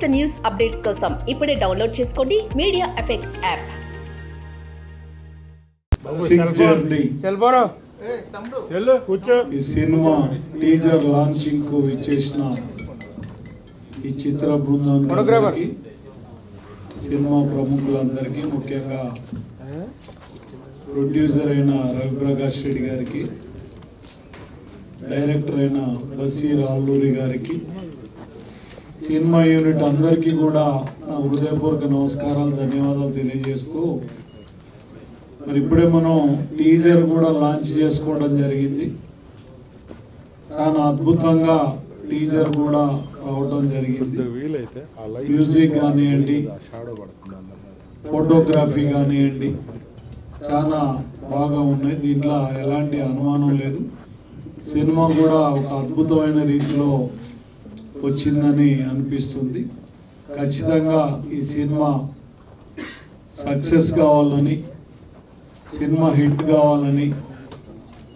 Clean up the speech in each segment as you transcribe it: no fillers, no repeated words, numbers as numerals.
Latest news updates కోసం ఇప్పుడే download చేసుకోండి మీడియా ఎఫెక్ట్స్ యాప్. ఈ సినిమా టీజర్ లాంచింగ్ కు విచ్చేసిన ఈ చిత్ర బృందానికి, సినిమా ప్రముఖులందరికీ, ముఖ్యంగా ప్రొడ్యూసర్ అయిన రవిప్రకాష్ రెడ్డి గారికి, డైరెక్టర్ అయిన బసీర్ అల్లూరి గారికి, సినిమా యూనిట్ అందరికీ కూడా నా హృదయపూర్వక నమస్కారాలు, ధన్యవాదాలు తెలియజేస్తూ, మరి ఇప్పుడే మనం టీజర్ కూడా లాంచ్ చేసుకోవడం జరిగింది. చాలా అద్భుతంగా టీజర్ కూడా రావడం జరిగింది. మ్యూజిక్ కానివ్వండి, ఫోటోగ్రఫీ కానివ్వండి, చాలా బాగా ఉన్నాయి. దీంట్లో ఎలాంటి అనుమానం లేదు. సినిమా కూడా ఒక అద్భుతమైన రీతిలో వచ్చిందని అనిపిస్తుంది. ఖచ్చితంగా ఈ సినిమా సక్సెస్ కావాలని, సినిమా హిట్ కావాలని,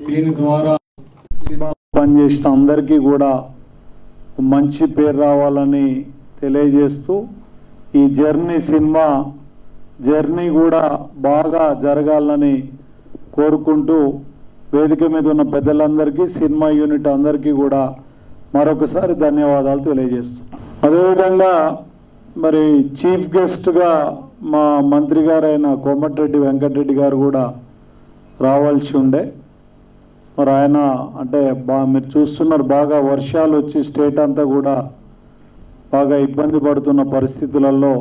దీని ద్వారా సినిమా పనిచేసిన అందరికీ కూడా మంచి పేరు రావాలని తెలియజేస్తూ, ఈ సినిమా జర్నీ కూడా బాగా జరగాలని కోరుకుంటూ, వేదిక మీద ఉన్న పెద్దలందరికీ, సినిమా యూనిట్ అందరికీ కూడా మరొకసారి ధన్యవాదాలు తెలియజేస్తున్నాం. అదేవిధంగా మరి చీఫ్ గెస్ట్గా మా మంత్రి గారైన కోమటిరెడ్డి వెంకటరెడ్డి గారు కూడా రావాల్సి ఉండే. మరి ఆయన అంటే మీరు చూస్తున్నారు, బాగా వర్షాలు వచ్చి స్టేట్ అంతా కూడా బాగా ఇబ్బంది పడుతున్న పరిస్థితులలో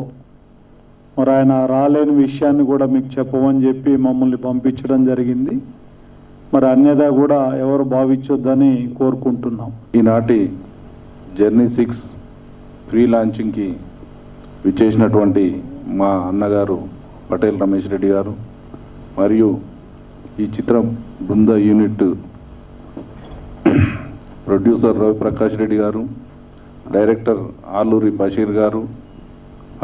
మరి ఆయన రాలేని విషయాన్ని కూడా మీకు చెప్పమని చెప్పి మమ్మల్ని పంపించడం జరిగింది. మరి అన్యదా కూడా ఎవరు భావించొద్దని కోరుకుంటున్నాం. ఈనాటి జర్నీ 6 ప్రీ లాంచింగ్కి విచ్చేసినటువంటి మా అన్నగారు పటేల్ రమేష్ రెడ్డి గారు, మరియు ఈ చిత్రం బృంద యూనిట్ ప్రొడ్యూసర్ రవిప్రకాష్ రెడ్డి గారు, డైరెక్టర్ ఆలూరి బషీర్ గారు,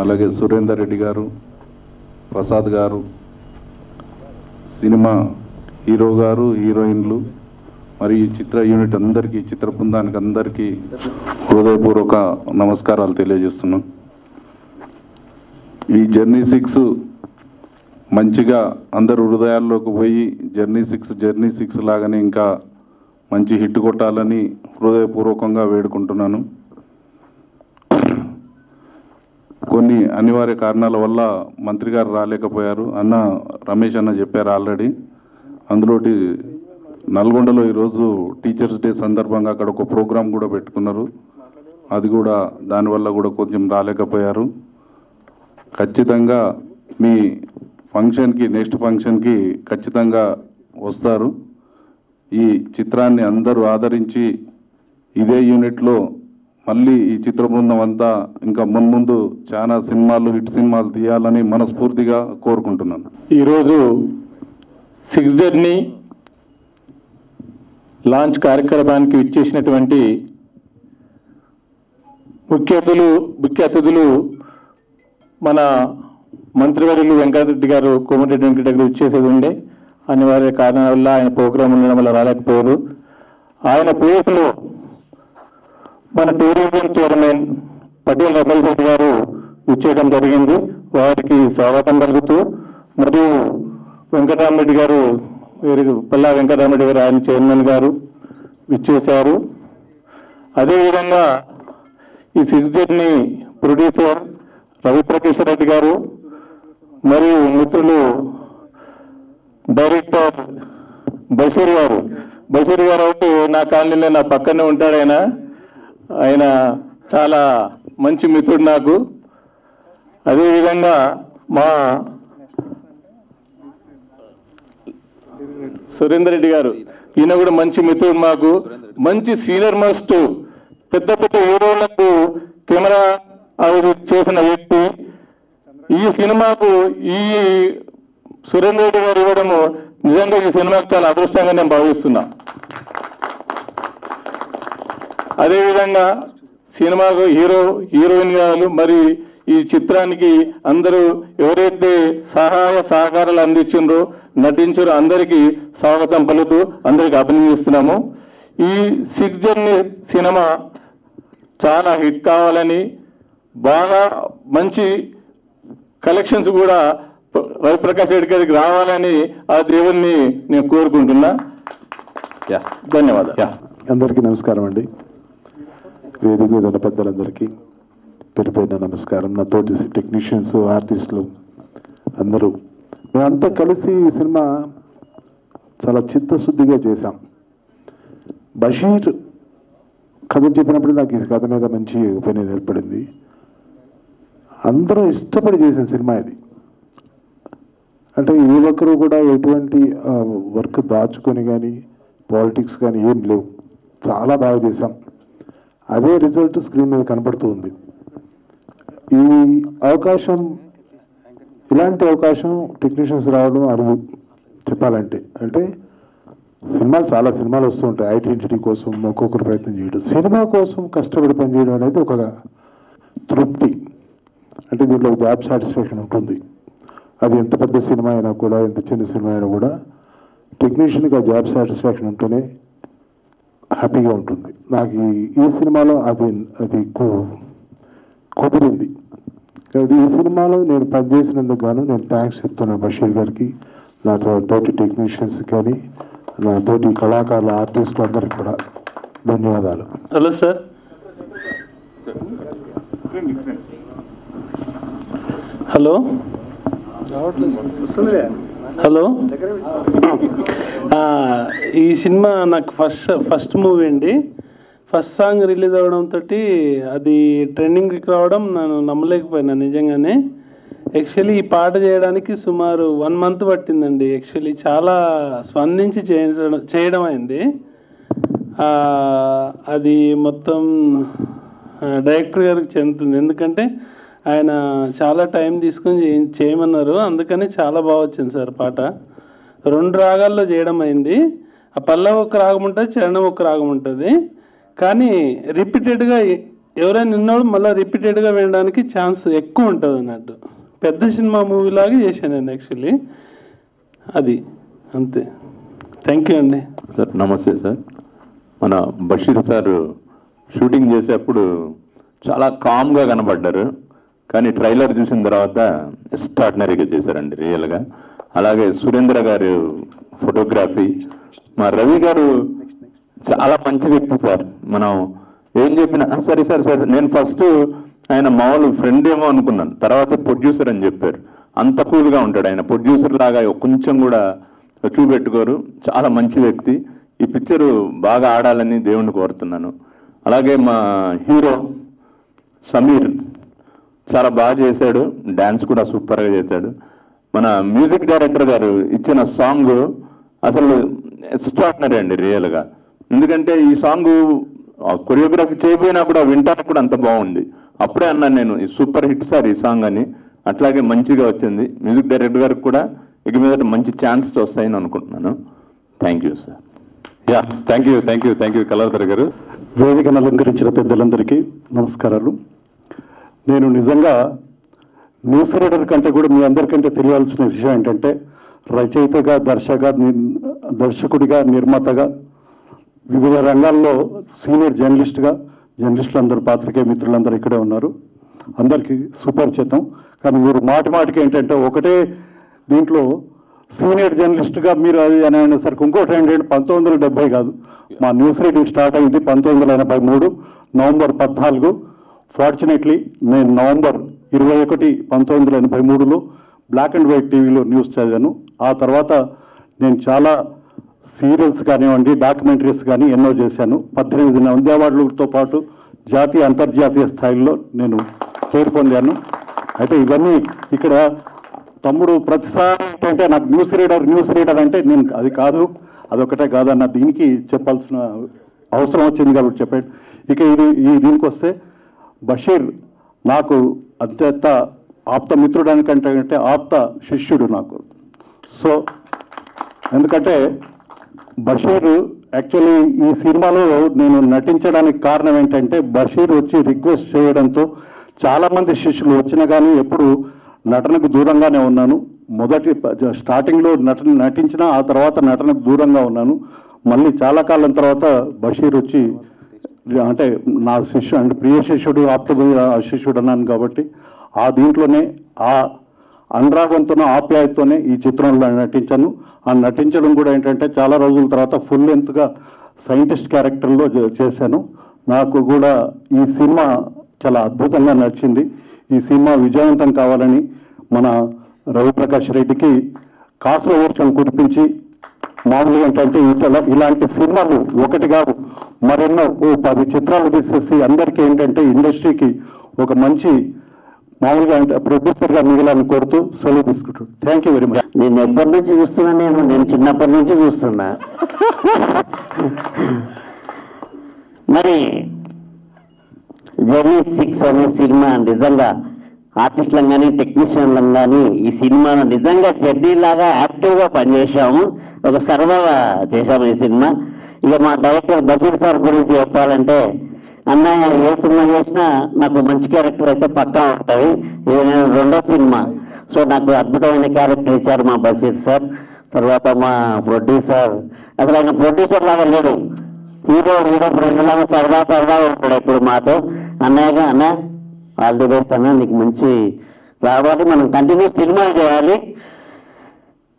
అలాగే సురేందర్ రెడ్డి గారు, ప్రసాద్ గారు, సినిమా హీరో గారు, హీరోయిన్లు, మరియు ఈ చిత్ర యూనిట్ అందరికీ, చిత్ర బృందానికి అందరికీ హృదయపూర్వక నమస్కారాలు తెలియజేస్తున్నాం. ఈ జర్నీ 6 మంచిగా అందరు హృదయాల్లోకి పోయి జర్నీ 6 లాగానే ఇంకా మంచి హిట్ కొట్టాలని హృదయపూర్వకంగా వేడుకుంటున్నాను. కొన్ని అనివార్య కారణాల వల్ల మంత్రి గారు రాలేకపోయారు. రమేష్ అన్న చెప్పారు ఆల్రెడీ. అందులోటి నల్గొండలో ఈరోజు టీచర్స్ డే సందర్భంగా అక్కడ ఒక ప్రోగ్రాం కూడా పెట్టుకున్నారు. అది కూడా దానివల్ల కూడా కొంచెం రాలేకపోయారు. ఖచ్చితంగా మీ ఫంక్షన్కి, నెక్స్ట్ ఫంక్షన్కి ఖచ్చితంగా వస్తారు. ఈ చిత్రాన్ని అందరూ ఆదరించి ఇదే యూనిట్లో మళ్ళీ ఈ చిత్ర బృందం అంతా ఇంకా మున్ముందు చాలా సినిమాలు, హిట్ సినిమాలు తీయాలని మనస్ఫూర్తిగా కోరుకుంటున్నాను. ఈరోజు 6 జర్నీ లాంచ్ కార్యక్రమానికి విచ్చేసినటువంటి ముఖ్య అతిథులు మన మంత్రివర్యులు వెంకటరెడ్డి గారు, కోమటిరెడ్డి వెంకటరెడ్డి గారు ఇచ్చేసేది ఉండే. అనివార్య కారణాల వల్ల ఆయన ప్రోగ్రాం ఉండడం వల్ల రాలేకపోయారు. ఆయన ప్లేస్లో మన టూరిజం చైర్మన్ పటేల్ రమేష్ రెడ్డి గారు ఇచ్చేయడం జరిగింది. వారికి స్వాగతం కలుగుతూ, మరియు వెంకటరామరెడ్డి గారు, పల్లా వెంకటరామరెడ్డి గారు, ఆయన చైర్మన్ గారు ఇచ్చేశారు. అదేవిధంగా ఈ 6 జర్నీ ప్రొడ్యూసర్ రవిప్రకాష్ రెడ్డి గారు, మరియు మిత్రులు డైరెక్టర్ బషీర్ గారు అయితే నా కాలనీలో నా పక్కనే ఉంటాడు. ఆయన చాలా మంచి మిత్రుడు నాకు. అదేవిధంగా మా సురేందర్ రెడ్డి గారు, ఈయన కూడా మంచి మిత్రుడు మాకు. మంచి సీనియర్ మోస్ట్ పెద్ద హీరోలకు కెమెరా చేసిన వ్యక్తి. ఈ సినిమాకు ఈ సురేందర్ రెడ్డి గారు ఇవ్వడము నిజంగా ఈ సినిమాకు చాలా అదృష్టంగా నేను భావిస్తున్నా. అదేవిధంగా సినిమాకు హీరోయిన్ గారు, మరి ఈ చిత్రానికి అందరూ ఎవరైతే సహాయ సహకారాలు అందించారో, నటించారో అందరికీ స్వాగతం పలుకుతూ అందరికీ అభినందిస్తున్నాము. ఈ 6 జర్నీ సినిమా చాలా హిట్ కావాలని బాగా మంచి కలెక్షన్స్ కూడా రవిప్రకాష్ రెడ్డి గారికి రావాలని ఆ దేవుణ్ణి నేను కోరుకుంటున్నా. ధన్యవాదాలు. అందరికీ నమస్కారం అండి. వేదిక మీద ఉన్న పెద్దలందరికీ పేరుపైన నమస్కారం. నా తోటి టెక్నీషియన్స్, ఆర్టిస్టులు అందరూ మేమంతా కలిసి ఈ సినిమా చాలా చిత్తశుద్ధిగా చేశాం. బషీర్ కథ చెప్పినప్పుడు నాకు ఈ కథ మీద మంచి ఒపీనియన్ ఏర్పడింది. అందరూ ఇష్టపడి చేసిన సినిమా ఇది. అంటే ఏ ఒక్కరు కూడా ఎటువంటి వర్క్ దాచుకొని కానీ పాలిటిక్స్ కానీ ఏం లేవు. చాలా బాగా చేశాం. అదే రిజల్ట్ స్క్రీన్ మీద కనపడుతూ ఉంది. ఈ అవకాశం, ఇలాంటి అవకాశం టెక్నీషియన్స్ రావడం అరువు చెప్పాలంటే. అంటే సినిమాలు చాలా సినిమాలు వస్తూ ఉంటాయి. ఐడెంటిటీ కోసం ఒక్కొక్కరు ప్రయత్నం చేయడం, సినిమా కోసం కష్టపడి పనిచేయడం అనేది ఒక తృప్తి. అంటే దీంట్లో జాబ్ సాటిస్ఫాక్షన్ ఉంటుంది. అది ఎంత పెద్ద సినిమా అయినా కూడా, ఎంత చిన్న సినిమా అయినా కూడా టెక్నీషియన్కి ఆ జాబ్ సాటిస్ఫాక్షన్ ఉంటేనే హ్యాపీగా ఉంటుంది. నాకు ఈ సినిమాలో అది కుదిరింది. కాబట్టి ఈ సినిమాలో నేను పనిచేసినందుకు గాను నేను థ్యాంక్స్ చెప్తున్నాను బషీర్ గారికి, నా తోటి టెక్నీషియన్స్ కానీ, నా తోటి కళాకారుల ఆర్టిస్టులు అందరికీ కూడా ధన్యవాదాలు. Hello sir. Hello hello. ఈ సినిమా నాకు ఫస్ట్ మూవీ అండి. ఫస్ట్ సాంగ్ రిలీజ్ అవ్వడంతో అది ట్రెండింగ్కి రావడం నేను నమ్మలేకపోయినా నిజంగానే. యాక్చువల్లీ ఈ పాట చేయడానికి సుమారు 1 month పట్టిందండి. యాక్చువల్లీ చాలా స్పందించి చేయడం అయింది. అది మొత్తం డైరెక్టర్ గారికి చెందుతుంది. ఎందుకంటే ఆయన చాలా టైం తీసుకొని చేయమన్నారు. అందుకని చాలా బాగా వచ్చింది సార్ పాట. 2 రాగాల్లో చేయడం అయింది. ఆ పల్లవి ఒక రాగం ఉంటుంది, చరణం ఒక రాగం ఉంటుంది. కానీ రిపీటెడ్గా ఎవరైనా నిన్నోడు మళ్ళీ రిపీటెడ్గా వినడానికి ఛాన్స్ ఎక్కువ ఉంటుంది అన్నట్టు. పెద్ద సినిమా మూవీలాగా చేశాను నేను యాక్చువల్లీ. అది అంతే. థ్యాంక్ యూ అండి. సార్ నమస్తే సార్. మన బషీర్ సార్ షూటింగ్ చేసేప్పుడు చాలా కామ్గా కనబడ్డారు. కానీ ట్రైలర్ చూసిన తర్వాత ఎక్స్ట్రాడినరీగా చేశారండి రియల్గా. అలాగే సురేంద్ర గారు ఫోటోగ్రఫీ, మా రవి గారు చాలా మంచి వ్యక్తి సార్. మనం ఏం చెప్పినా సరే సరే సరే. నేను ఫస్ట్ ఆయన మామూలు ఫ్రెండ్ ఏమో అనుకున్నాను, తర్వాత ప్రొడ్యూసర్ అని చెప్పారు. అంత కూల్గా ఉంటాడు ఆయన. ప్రొడ్యూసర్ లాగా కొంచెం కూడా చూపెట్టుకోరు. చాలా మంచి వ్యక్తి. ఈ పిక్చరు బాగా ఆడాలని దేవుణ్ణి కోరుతున్నాను. అలాగే మా హీరో సమీర్ చాలా బాగా చేశాడు. డ్యాన్స్ కూడా సూపర్గా చేశాడు. మన మ్యూజిక్ డైరెక్టర్ గారు ఇచ్చిన సాంగ్ అసలు ఎక్స్ట్రాడినరీ అండి రియల్గా. ఎందుకంటే ఈ సాంగ్ కొరియోగ్రఫీ చేయబోయినా కూడా వింటానికి కూడా అంత బాగుంది. అప్పుడే అన్నాను నేను, ఈ సూపర్ హిట్ సార్ ఈ సాంగ్ అని. అట్లాగే మంచిగా వచ్చింది. మ్యూజిక్ డైరెక్టర్ గారికి కూడా ఇక మీద మంచి ఛాన్సెస్ వస్తాయని అనుకుంటున్నాను. Thank you sir. Thank you Kaladhar గారు. వేదికను అలంకరించిన పెద్దలందరికీ నమస్కారాలు. నేను నిజంగా న్యూస్ రీడర్ కంటే కూడా మీ అందరికంటే తెలియాల్సిన విషయం ఏంటంటే, రచయితగా, దర్శకుడిగా, నిర్మాతగా, వివిధ రంగాల్లో సీనియర్ జర్నలిస్టులు అందరూ, పాత్రికేయ మిత్రులందరూ ఇక్కడే ఉన్నారు. అందరికీ సుపరిచితం. కానీ మీరు మాటికి ఏంటంటే ఒకటే దీంట్లో సీనియర్ జర్నలిస్ట్గా మీరు అది అని అనేసరికి ఇంకోటి ఏంటంటే 1970 కాదు, మా న్యూస్ రీడింగ్ స్టార్ట్ అయింది 1983 నవంబర్ 14. ఫార్చునేట్లీ నేను నవంబర్ 21, 1983లో బ్లాక్ అండ్ వైట్ టీవీలో న్యూస్ చదివాను. ఆ తర్వాత నేను చాలా సీరియల్స్ కానివ్వండి, డాక్యుమెంటరీస్ కానీ ఎన్నో చేశాను. 18 నంది అవార్డులతో పాటు జాతీయ అంతర్జాతీయ స్థాయిలో నేను పేరు పొందాను. అయితే ఇవన్నీ ఇక్కడ తమ్ముడు ప్రతిసారి ఏంటంటే నాకు న్యూస్ రీడర్ అంటే నేను అది కాదు, అదొకటే కాదన్న దీనికి చెప్పాల్సిన అవసరం వచ్చింది కాబట్టి చెప్పాడు. ఇక దీనికి వస్తే బషీర్ నాకు అత్యంత ఆప్త మిత్రుడానికంటే ఆప్త శిష్యుడు నాకు. సో ఎందుకంటే బషీర్ యాక్చువల్లీ ఈ సినిమాలో నేను నటించడానికి కారణం ఏంటంటే, బషీర్ వచ్చి రిక్వెస్ట్ చేయడంతో చాలామంది శిష్యులు వచ్చినా కానీ ఎప్పుడు నటనకు దూరంగానే ఉన్నాను. స్టార్టింగ్లో నటించిన, ఆ తర్వాత నటనకు దూరంగా ఉన్నాను. మళ్ళీ చాలా కాలం తర్వాత బషీర్ వచ్చి అంటే నా శిష్యు అంటే ప్రియ శిష్యుడు ఆప్త శిష్యుడు అన్నాను కాబట్టి ఆ దీంట్లోనే ఆ అనురాగంతోనూ ఆప్యాయతతోనే ఈ చిత్రంలో నటించాను. ఆ నటించడం కూడా ఏంటంటే చాలా రోజుల తర్వాత ఫుల్ లెంత్గా సైంటిస్ట్ క్యారెక్టర్లో చేశాను. నాకు కూడా ఈ సినిమా చాలా అద్భుతంగా నచ్చింది. ఈ సినిమా విజయవంతం కావాలని మన రవిప్రకాష్ రెడ్డికి కాసుల వర్షం కురిపించి మామూలుగా ఏంటంటే ఇలాంటి సినిమాలు ఒకటి కాదు మరెన్నో 10 చిత్రాలు తీసేసి అందరికీ ఏంటంటే ఇండస్ట్రీకి ఒక మంచి మామూలుగా అంటే ప్రొడ్యూసర్గా మిగిలాలని కోరుతూ సెలవు తీసుకుంటాడు. Thank you very much. నేను ఎప్పటి నుంచి చూస్తున్నా, నేను చిన్నప్పటి నుంచి చూస్తున్నా. మరి జర్నీ 6 అనే సినిమా నిజంగా ఆర్టిస్టులం కానీ టెక్నీషియన్లం కానీ ఈ సినిమాను నిజంగా జర్నీ లాగా యాక్టివ్గా పనిచేసాము, ఒక సరదాగా చేశాము ఈ సినిమా. ఇక మా డైరెక్టర్ బషీర్ సార్ గురించి చెప్పాలంటే, అన్నయ్య ఏ సినిమా చేసినా నాకు మంచి క్యారెక్టర్ అయితే పక్కా ఉంటుంది. ఇది నేను 2వ సినిమా, సో నాకు అద్భుతమైన క్యారెక్టర్ ఇచ్చారు మా బషీర్ సార్. తర్వాత మా ప్రొడ్యూసర్, అసలు ఆయన ప్రొడ్యూసర్ లాగా లేడు, హీరో ఫ్రెండ్లాగా సరదాగా ఉంటాడు ఎప్పుడు మాతో. అన్నయ్యగా అన్న ఆల్ ది బెస్ట్ అన్న, నీకు మంచి రావాలి, మనం కంటిన్యూ సినిమాలు చేయాలి.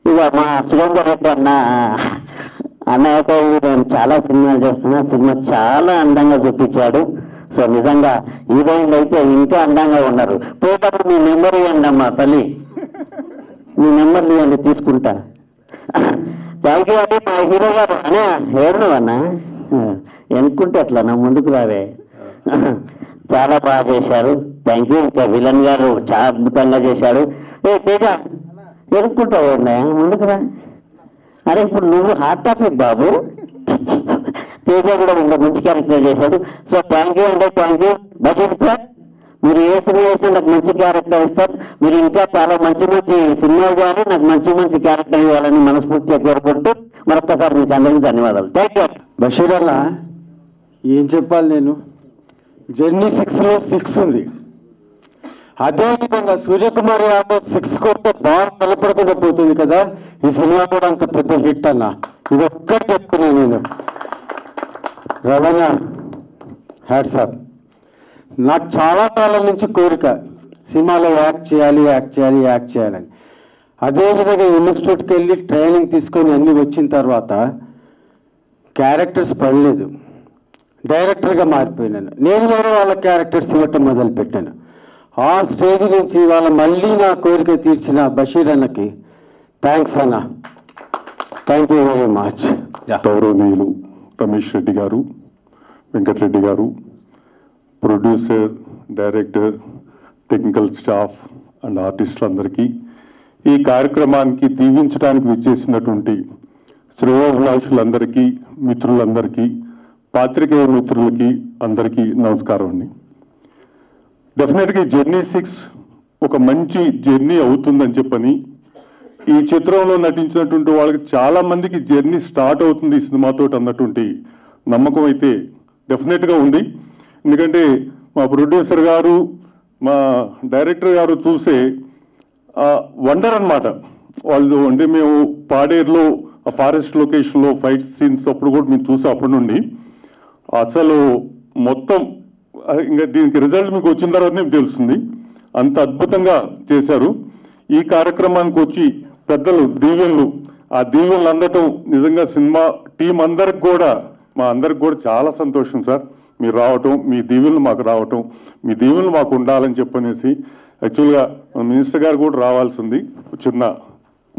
ఇక మా సురేందర్ రెడ్డి అన్నయ్యతో నేను చాలా సినిమాలు చేస్తున్నా, సినిమా చాలా అందంగా చూపించాడు. సో నిజంగా హీరోయిన్లు అయితే ఇంకా అందంగా ఉన్నారు. పోయేటప్పుడు మీ నెంబర్ ఇవ్వండి అమ్మా తల్లి, మీ నెంబర్లు ఇవ్వండి తీసుకుంటా. థ్యాంక్ యూ అండి మా హీరో గారు. అనే ఏడు అన్నా ఎనుకుంటే అట్లా నా ముందుకు రావే. చాలా బాగా చేశారు, థ్యాంక్ యూ. ఇంకా విలన్ గారు చాలా అద్భుతంగా చేశాడు. తేజ ఎనుకుంటావు ముందుకు రా. అరే ఇప్పుడు నువ్వు హాట్ టాపిక్ బాబు. తేజ కూడా ఇంకా మంచి క్యారెక్టర్ చేశాడు. సో థ్యాంక్ యూ అండి, థ్యాంక్ యూ. బషీర్ సార్, మీరు ఏ సినిమా చేసినా నాకు మంచి క్యారెక్టర్ ఇస్తారు. మీరు ఇంకా చాలా మంచి మంచి సినిమాలు చేయాలి, నాకు మంచి మంచి క్యారెక్టర్ ఇవ్వాలని మనస్ఫూర్తిగా కోరుకుంటూ మరొకసారి మీకు అందరికీ ధన్యవాదాలు. Thank you. బషీర్ అన్న ఏం చెప్పాలి, నేను జర్నీ 6లో 6 ఉంది. అదేవిధంగా సూర్యకుమార్ యాదవ్ 6 కొడితే బాగా నిలబడకుండా పోతుంది కదా. ఈ సినిమా కూడా అంత పెద్ద హిట్ అన్న, ఇది ఒక్కటి చెప్తున్నాను నేను. రవణ హ్యాట్సాప్. నాకు చాలా కాలం నుంచి కోరిక సినిమాలో యాక్ట్ చేయాలని. అదేవిధంగా ఇన్స్టిట్యూట్కి వెళ్ళి ట్రైనింగ్ తీసుకొని అన్నీ వచ్చిన తర్వాత క్యారెక్టర్స్ పడలేదు, డైరెక్టర్గా మారిపోయినాను. నేను వేరే వాళ్ళ క్యారెక్టర్స్ ఇవ్వటం మొదలుపెట్టాను. ఆ స్టేజ్ నుంచి వాళ్ళ మళ్ళీ నా కోరిక తీర్చిన బషీర్ అన్నకి థ్యాంక్స్ అన్న, థ్యాంక్ యూ వెరీ మచ్. గౌరవనీయులు Ramesh Reddy garu, Venkatareddy garu, producer, director, technical staff and ఆర్టిస్టులందరికీ, ఈ కార్యక్రమానికి దీవించడానికి విచ్చేసినటువంటి శ్రేయోభిలాషులందరికీ, మిత్రులందరికీ, పాత్రికేయ మిత్రులకి అందరికీ నమస్కారం అండి. డెఫినెట్గా జర్నీ 6 ఒక మంచి జర్నీ అవుతుందని చెప్పని ఈ చిత్రంలో నటించినటువంటి వాళ్ళకి చాలా మందికి జర్నీ స్టార్ట్ అవుతుంది ఈ సినిమాతో అన్నటువంటి నమ్మకం అయితే డెఫినెట్గా ఉంది. ఎందుకంటే మా ప్రొడ్యూసర్ గారు, మా డైరెక్టర్ గారు చూసే వండర్ అన్నమాట వాళ్ళు. అంటే మేము పాడేరులో ఆ ఫారెస్ట్ లొకేషన్లో ఫైట్ సీన్స్ అప్పుడు కూడా మేము చూసే అప్పటి నుండి అసలు మొత్తం ఇంకా దీనికి రిజల్ట్ మీకు వచ్చిన తర్వాతనే తెలుస్తుంది, అంత అద్భుతంగా చేశారు. ఈ కార్యక్రమానికి వచ్చి పెద్దలు దీవెనలు, ఆ దీవెనలు అందటం నిజంగా సినిమా టీం అందరికి కూడా, మా అందరికి కూడా చాలా సంతోషం సార్. మీరు రావటం, మీ దీవెనలు మాకు రావటం, మీ దీవెనలు మాకు ఉండాలని చెప్పనేసి. యాక్చువల్గా మినిస్టర్ గారు కూడా రావాల్సింది, చిన్న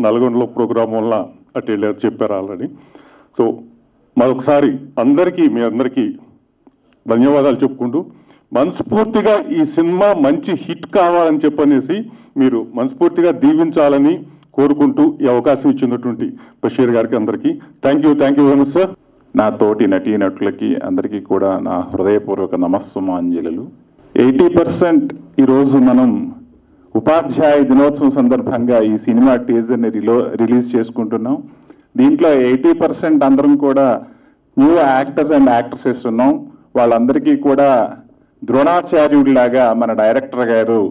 నల్గొండలో ప్రోగ్రాం వల్ల అటు వెళ్ళారు, చెప్పారు ఆల్రెడీ. సో మరొకసారి అందరికీ, మీ అందరికీ ధన్యవాదాలు చెప్పుకుంటూ, మనస్ఫూర్తిగా ఈ సినిమా మంచి హిట్ కావాలని చెప్పనేసి మీరు మనస్ఫూర్తిగా దీవించాలని కోరుకుంటూ ఈ అవకాశం ఇచ్చినటువంటి బషీర్ గారికి అందరికీ thank you very much sir. నా తోటి నటీనటులకి అందరికీ కూడా నా హృదయపూర్వక నమస్సుమాంజలు. 80% ఈరోజు మనం ఉపాధ్యాయ దినోత్సవం సందర్భంగా ఈ సినిమా టీజర్ని రిలీజ్ చేసుకుంటున్నాం. దీంట్లో 80% అందరం కూడా న్యూ యాక్టర్స్ అండ్ యాక్ట్రెసెస్ ఉన్నాం. వాళ్ళందరికీ కూడా ద్రోణాచార్యుడిలాగా మన డైరెక్టర్ గారు,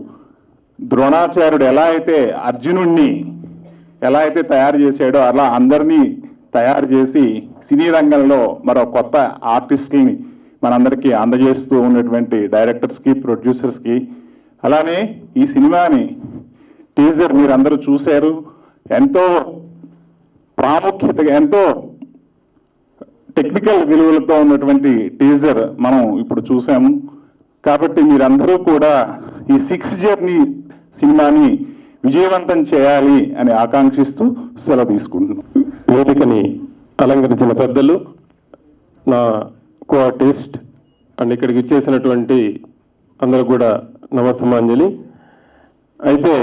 ద్రోణాచార్యుడు ఎలా అయితే అర్జునుడిని ఎలా అయితే తయారు చేశాడో అలా అందరినీ తయారు చేసి సినీ రంగంలో మరో కొత్త ఆర్టిస్టుల్ని మనందరికీ అందజేస్తూ ఉన్నటువంటి డైరెక్టర్స్కి, ప్రొడ్యూసర్స్కి, అలానే ఈ సినిమాని టీజర్ మీరందరూ చూశారు. ఎంతో ప్రాముఖ్యతగా, ఎంతో టెక్నికల్ విలువలతో ఉన్నటువంటి టీజర్ మనం ఇప్పుడు చూసాము. కాబట్టి మీరందరూ కూడా ఈ 6 జర్నీ సినిమాని విజయవంతం చేయాలి అని ఆకాంక్షిస్తూ సెలవు తీసుకుంటున్నాం. వేదికని అలంకరించిన పెద్దలు, నా కో ఆర్టిస్ట్ అండ్ ఇక్కడికి ఇచ్చేసినటువంటి అందరూ కూడా నమస్సుమాంజలి. అయితే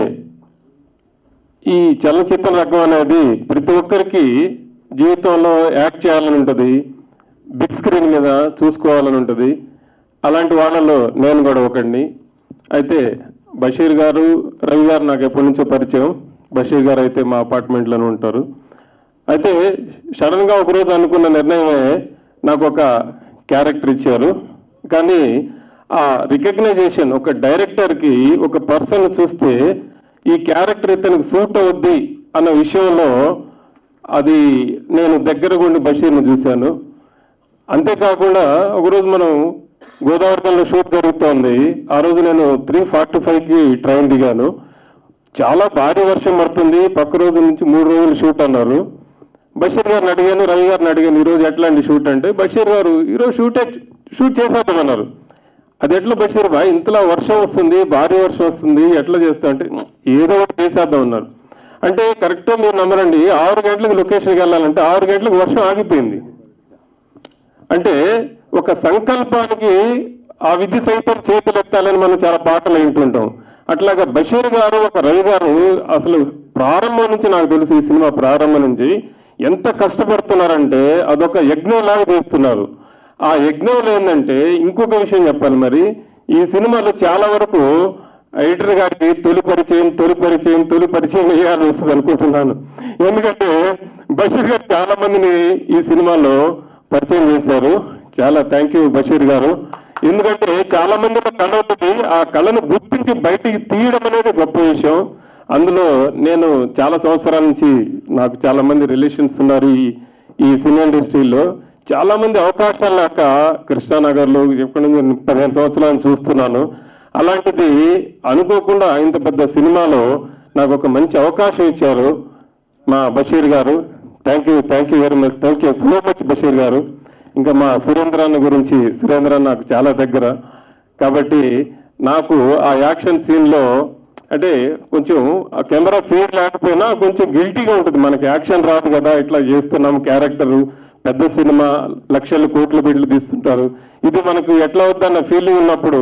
ఈ చలనచిత్ర రంగం అనేది ప్రతి ఒక్కరికి జీవితంలో యాక్ట్ చేయాలని ఉంటుంది, బిగ్ స్క్రీన్ మీద చూసుకోవాలని ఉంటుంది. అలాంటి వాళ్ళలో నేను కూడా ఒకడిని. అయితే బషీర్ గారు, రవి గారు నాకు ఎప్పటి నుంచో పరిచయం. బషీర్ గారు అయితే మా అపార్ట్మెంట్లోనే ఉంటారు. అయితే సడన్గా ఒకరోజు అనుకున్న నిర్ణయమే నాకు ఒక క్యారెక్టర్ ఇచ్చారు. కానీ ఆ రికగ్నైజేషన్ ఒక డైరెక్టర్కి ఒక పర్సన్ చూస్తే ఈ క్యారెక్టర్ ఇతనికి సూట్ అవుద్ది అన్న విషయంలో అది నేను దగ్గరగా ఉండి బషీర్ని చూశాను. అంతేకాకుండా ఒకరోజు మనం గోదావరిలో షూట్ జరుగుతోంది. ఆ రోజు నేను 3:45కి ట్రైన్ దిగాను. చాలా భారీ వర్షం పడుతుంది. పక్క రోజు నుంచి 3 రోజులు షూట్ అన్నారు. బషీర్ గారిని అడిగాను, రవి గారిని అడిగాను, ఈరోజు ఎట్లాంటి షూట్ అంటే బషీర్ గారు ఈరోజు షూట్ చేసేద్దామన్నారు. అది ఎట్లా బషీర్ బాయ్, ఇంతలా వర్షం వస్తుంది, భారీ వర్షం వస్తుంది, ఎట్లా చేస్తా అంటే ఏదో ఒకటి చేసేద్దాం అన్నారు. అంటే కరెక్ట్గా మీరు నమ్మరండి, 6 గంటలకు లొకేషన్కి వెళ్ళాలంటే 6 గంటలకు వర్షం ఆగిపోయింది. అంటే ఒక సంకల్పానికి ఆ విధి సైతం చేతులెత్తాలని మనం చాలా పాటలు వింటుంటాం. అట్లాగా బషీర్ గారు, ఒక రవి గారు అసలు ప్రారంభం నుంచి నాకు తెలుసు, ఈ సినిమా ప్రారంభం నుంచి ఎంత కష్టపడుతున్నారంటే అదొక యజ్ఞంలాగా చేస్తున్నారు. ఆ యజ్ఞంలో ఏంటంటే ఇంకొక విషయం చెప్పాలి. మరి ఈ సినిమాలో చాలా వరకు ఎడిటర్ గారికి తొలి పరిచయం వేయాలని వస్తుంది అనుకుంటున్నాను. ఎందుకంటే బషీర్ గారు చాలా మందిని ఈ సినిమాలో పరిచయం చేశారు. చాలా థ్యాంక్ యూ బషీర్ గారు. ఎందుకంటే చాలా మంది కళ ఉంటుంది, ఆ కళను గుర్తించి బయటికి తీయడం అనేది గొప్ప విషయం. అందులో నేను చాలా సంవత్సరాల నుంచి నాకు చాలా మంది రిలేషన్స్ ఉన్నారు ఈ సినీ ఇండస్ట్రీలో. చాలా మంది అవకాశాలు లేక కృష్ణానగర్లో ఎక్కడి నుంచి 15 సంవత్సరాలు చూస్తున్నాను. అలాంటిది అనుకోకుండా ఇంత పెద్ద సినిమాలో నాకు ఒక మంచి అవకాశం ఇచ్చారు మా బషీర్ గారు. Thank you very much, thank you so much Basheer గారు. ఇంకా మా సురేంద్రన్న గురించి, సురేంద్ర నాకు చాలా దగ్గర కాబట్టి నాకు ఆ యాక్షన్ సీన్లో అంటే కొంచెం ఆ కెమెరా ఫీడ్ లేకపోయినా కొంచెం గిల్టీగా ఉంటుంది. మనకి యాక్షన్ రాదు కదా, ఇట్లా చేస్తున్నాం క్యారెక్టరు, పెద్ద సినిమా, లక్షలు కోట్లు బిడ్లు తీస్తుంటారు, ఇది మనకు ఎట్లా అవుద్దన్న ఫీలింగ్ ఉన్నప్పుడు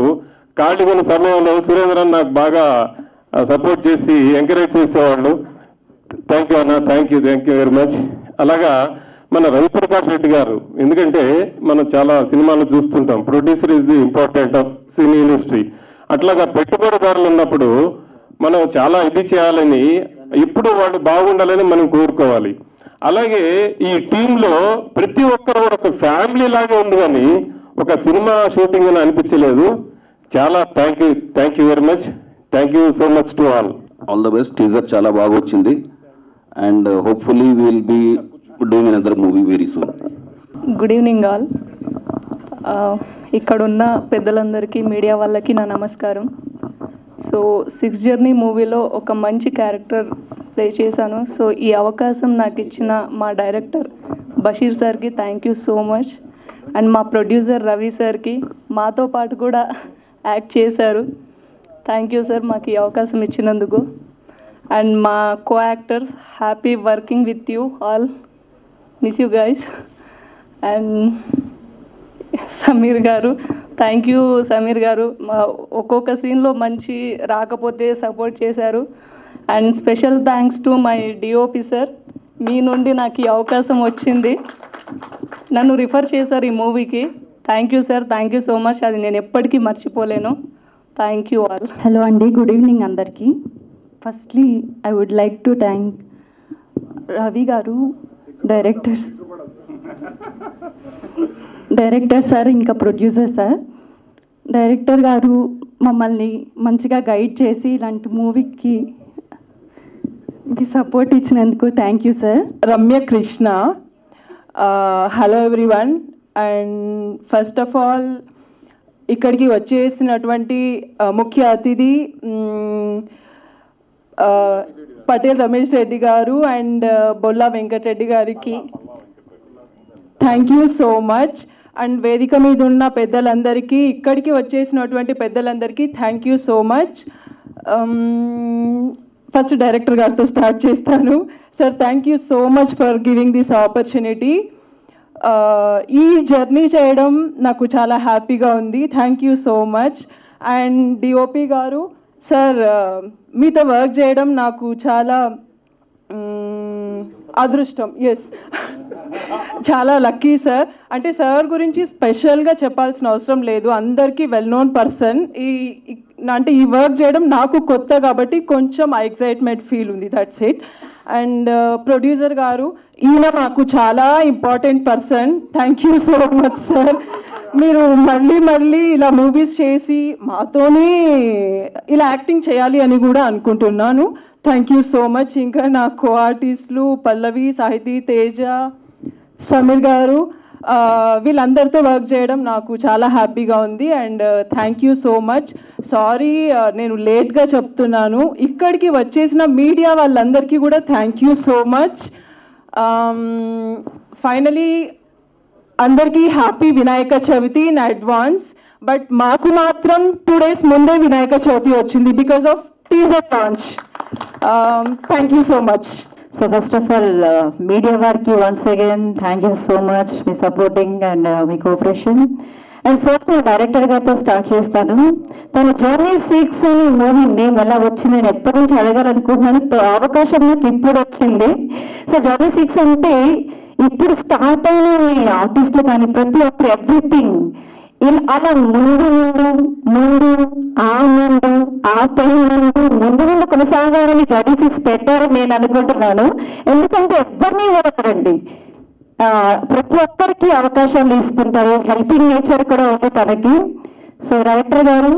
ఖాళీగా ఉన్న సమయంలో సురేంద్రన్ నాకు బాగా సపోర్ట్ చేసి ఎంకరేజ్ చేసేవాళ్ళు. థ్యాంక్ యూ అన్న, థ్యాంక్ యూ వెరీ మచ్. అలాగా మన రవిప్రకాష్ రెడ్డి గారు, ఎందుకంటే మనం చాలా సినిమాలు చూస్తుంటాం, producer is the important of cine industry. అట్లాగా పెట్టుబడిదారులు ఉన్నప్పుడు మనం చాలా ఇది చేయాలని, ఇప్పుడు వాళ్ళు బాగుండాలని మనం కోరుకోవాలి. అలాగే ఈ టీంలో ప్రతి ఒక్కరు కూడా ఒక ఫ్యామిలీ లాగే ఉంది, కానీ ఒక సినిమా షూటింగ్ అని అనిపించలేదు. చాలా thank you very much, thank you so much to all the best. Teaser చాలా బాగా వచ్చింది and hopefully will be doing another movie very soon. Good evening all. ఇక్కడున్న పెద్దలందరికీ, మీడియా వాళ్ళకి నా నమస్కారం. సో 6 జర్నీ మూవీలో ఒక మంచి క్యారెక్టర్ ప్లే చేశాను. సో ఈ అవకాశం నాకు ఇచ్చిన మా డైరెక్టర్ బషీర్ సార్కి thank you so much. And మా ప్రొడ్యూసర్ రవి సార్కి, మాతో పాటు కూడా యాక్ట్ చేశారు, థ్యాంక్ యూ సార్ మాకు ఈ అవకాశం ఇచ్చినందుకు. అండ్ మా co actors, happy working with you all, miss you guys. And Sameer గారు, థ్యాంక్ యూ సమీర్ గారు, ఒక్కొక్క సీన్లో మంచి రాకపోతే సపోర్ట్ చేశారు. And special thanks to my DOP sir, మీ నుండి నాకు ఈ అవకాశం వచ్చింది, నన్ను రిఫర్ చేశారు ఈ మూవీకి. Thank you sir, thank you so much, అది నేను ఎప్పటికీ మర్చిపోలేను. Thank you all. హలో అండి, గుడ్ ఈవినింగ్ అందరికీ. Firstly I would like to thank Ravi గారు, డైరెక్టర్ సార్, ఇంకా ప్రొడ్యూసర్ సార్. డైరెక్టర్ గారు మమ్మల్ని మంచిగా గైడ్ చేసి ఇలాంటి మూవీకి సపోర్ట్ ఇచ్చినందుకు thank you sir. Ramya Krishna. Hello everyone, and first of all ఇక్కడికి వచ్చేసినటువంటి ముఖ్య అతిథి పటేల్ రమేష్ రెడ్డి గారు అండ్ బొల్లా వెంకటరెడ్డి గారికి thank you so much. And వేదిక మీద ఉన్న పెద్దలందరికీ, ఇక్కడికి వచ్చేసినటువంటి పెద్దలందరికీ thank you so much. First director గారితో స్టార్ట్ చేస్తాను. Sir, thank you so much for giving this opportunity. ఈ జర్నీ చేయడం నాకు చాలా హ్యాపీగా ఉంది. Thank you so much. And DOP గారు, సార్ మీతో వర్క్ చేయడం నాకు చాలా అదృష్టం. ఎస్, చాలా లక్కీ సార్. అంటే సార్ గురించి స్పెషల్గా చెప్పాల్సిన అవసరం లేదు, అందరికీ వెల్ నోన్ పర్సన్. అంటే ఈ వర్క్ చేయడం నాకు కొత్త కాబట్టి కొంచెం ఎక్సైట్మెంట్ ఫీల్ ఉంది, దట్స్ ఇట్. అండ్ ప్రొడ్యూసర్ గారు, ఈయన నాకు చాలా important person. Thank you so much sir. మీరు మళ్ళీ ఇలా మూవీస్ చేసి మాతోనే ఇలా యాక్టింగ్ చేయాలి అని కూడా అనుకుంటున్నాను. Thank you so much. ఇంకా నా కో ఆర్టిస్టులు పల్లవి, సాహితీ, తేజ, సమీర్ గారు, వీళ్ళందరితో వర్క్ చేయడం నాకు చాలా హ్యాపీగా ఉంది. And thank you so much. Sorry నేను లేట్గా చెప్తున్నాను. ఇక్కడికి వచ్చేసిన మీడియా వాళ్ళందరికీ కూడా thank you so much. Finally అందరికీ happy Vinayaka Chavithi in advance. But మాకు మాత్రం 2 days ముందే వినాయక చవితి వచ్చింది because of teaser launch. Thank you so much. So first of all media వారికి once again thank you so much మీ సపోర్టింగ్ అండ్ మీ cooperation. And first నేను director గారితో స్టార్ట్ చేస్తాను. తన జర్నీ 6 అనే మూవీ నేమ్ ఎలా వచ్చింది నేను ఎప్పటి నుంచి అడగాలనుకుంటున్నాను, అవకాశం నాకు ఇప్పుడు వచ్చింది. సో జర్నీ 6 అంటే ఇప్పుడు స్టార్ట్ అయిన ఆర్టిస్టులు కానీ ప్రతి ఒక్కరు ఎవ్రీథింగ్ అలా ముందు ఆ టైం ముందు కొనసాగాలని జర్నీ 6 పెట్టారని నేను అనుకుంటున్నాను. ఎందుకంటే ఎవరిని ఇవ్వరండి, ప్రతి ఒక్కరికి అవకాశాలు ఇస్తుంటారు, హెల్పింగ్ నేచర్ కూడా ఉంది తనకి. సో డైరెక్టర్ గారు